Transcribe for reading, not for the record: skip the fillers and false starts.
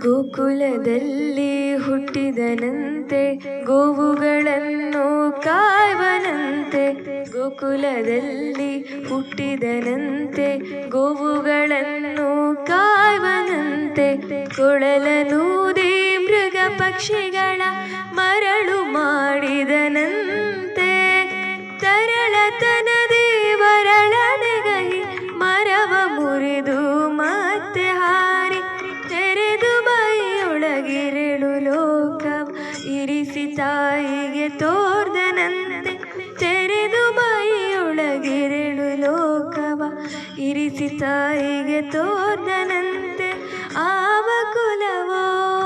ಗೋಕುಲದಲ್ಲಿ ಹುಟ್ಟಿದನಂತೆ ಗೋವುಗಳನ್ನು ಕಾಯುವನಂತೆ. ಗೋಕುಲದಲ್ಲಿ ಹುಟ್ಟಿದನಂತೆ ಗೋವುಗಳನ್ನು ಕಾಯುವನಂತೆ. ಕೊಳಲನೂದಿ ಮೃಗ ಪಕ್ಷಿಗಳ ಮರಳು ಮಾಡಿದನಂತೆ. ತರಳತನದಿ ವರಳನೆಗಹಿ ಮರವ ಮುರಿದು ಮತ್ತೆ ಹಾರಿ ತೆರೆದು ಮೈಯೊಳಗಿರಳು ಲೋಕವ ಇರಿಸಿ ತಾಯಿಗೆ ತೋರ್ದನಂತೆ. ತೆರೆದು ಮೈಯೊಳಗಿರಳು ಲೋಕವ ಇರಿಸಿ ತಾಯಿಗೆ ತೋರ್ದನಂತೆ. ಆವ ಕುಲವೋ